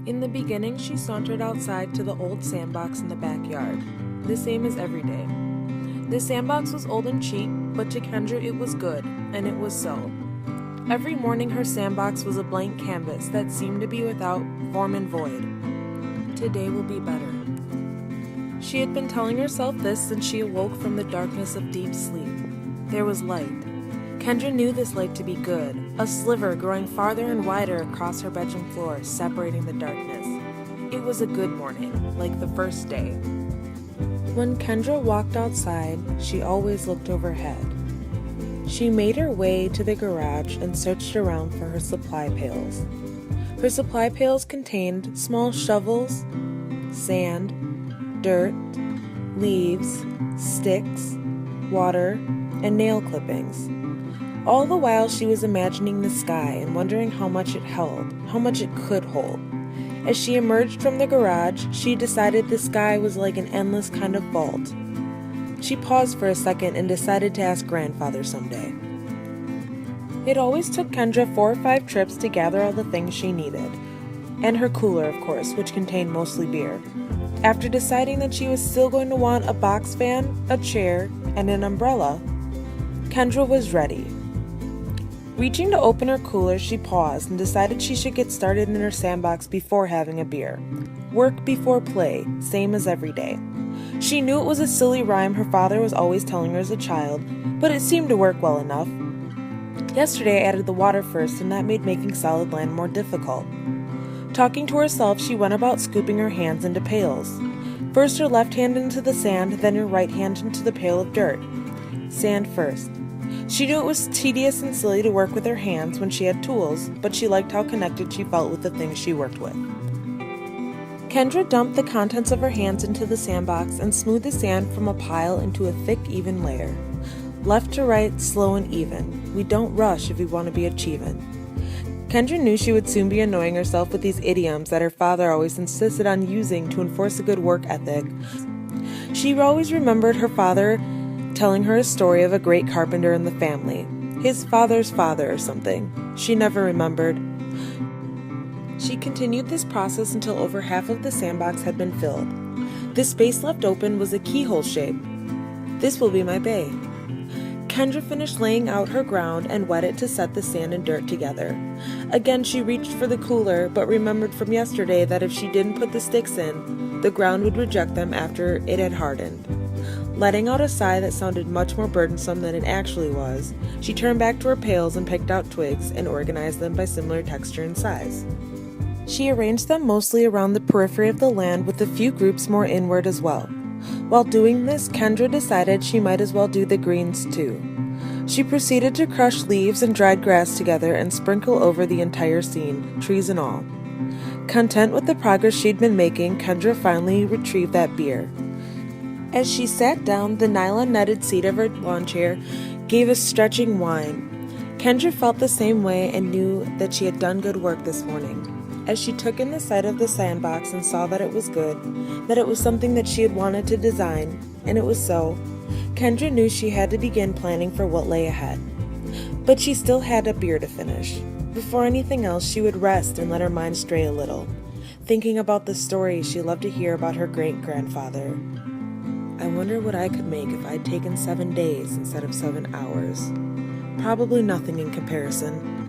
In the beginning, she sauntered outside to the old sandbox in the backyard, the same as every day. The sandbox was old and cheap, but to Kendra it was good, and it was so. Every morning her sandbox was a blank canvas that seemed to be without form and void. Today will be better. She had been telling herself this since she awoke from the darkness of deep sleep. There was light. Kendra knew this light to be good, a sliver growing farther and wider across her bedroom floor, separating the darkness. It was a good morning, like the first day. When Kendra walked outside, she always looked overhead. She made her way to the garage and searched around for her supply pails. Her supply pails contained small shovels, sand, dirt, leaves, sticks, water, and nail clippings. All the while she was imagining the sky and wondering how much it held, how much it could hold. As she emerged from the garage, she decided the sky was like an endless kind of vault. She paused for a second and decided to ask Grandfather someday. It always took Kendra 4 or 5 trips to gather all the things she needed, and her cooler, of course, which contained mostly beer. After deciding that she was still going to want a box fan, a chair, and an umbrella, Kendra was ready. Reaching to open her cooler, she paused and decided she should get started in her sandbox before having a beer. Work before play, same as every day. She knew it was a silly rhyme her father was always telling her as a child, but it seemed to work well enough. Yesterday I added the water first, and that made making solid land more difficult. Talking to herself, she went about scooping her hands into pails. First her left hand into the sand, then her right hand into the pail of dirt. Sand first. She knew it was tedious and silly to work with her hands when she had tools, but she liked how connected she felt with the things she worked with. Kendra dumped the contents of her hands into the sandbox and smoothed the sand from a pile into a thick, even layer. Left to right, slow and even. We don't rush if we want to be achieving. Kendra knew she would soon be annoying herself with these idioms that her father always insisted on using to enforce a good work ethic. She always remembered her father telling her a story of a great carpenter in the family, his father's father or something. She never remembered. She continued this process until over half of the sandbox had been filled. The space left open was a keyhole shape. This will be my bay. Kendra finished laying out her ground and wet it to set the sand and dirt together. Again she reached for the cooler, but remembered from yesterday that if she didn't put the sticks in, the ground would reject them after it had hardened. Letting out a sigh that sounded much more burdensome than it actually was, she turned back to her pails and picked out twigs and organized them by similar texture and size. She arranged them mostly around the periphery of the land, with a few groups more inward as well. While doing this, Kendra decided she might as well do the greens too. She proceeded to crush leaves and dried grass together and sprinkle over the entire scene, trees and all. Content with the progress she'd been making, Kendra finally retrieved that beer. As she sat down, the nylon-netted seat of her lawn chair gave a stretching whine. Kendra felt the same way and knew that she had done good work this morning. As she took in the sight of the sandbox and saw that it was good, that it was something that she had wanted to design, and it was so, Kendra knew she had to begin planning for what lay ahead. But she still had a beer to finish. Before anything else, she would rest and let her mind stray a little, thinking about the stories she loved to hear about her great-grandfather. I wonder what I could make if I'd taken 7 days instead of 7 hours. Probably nothing in comparison.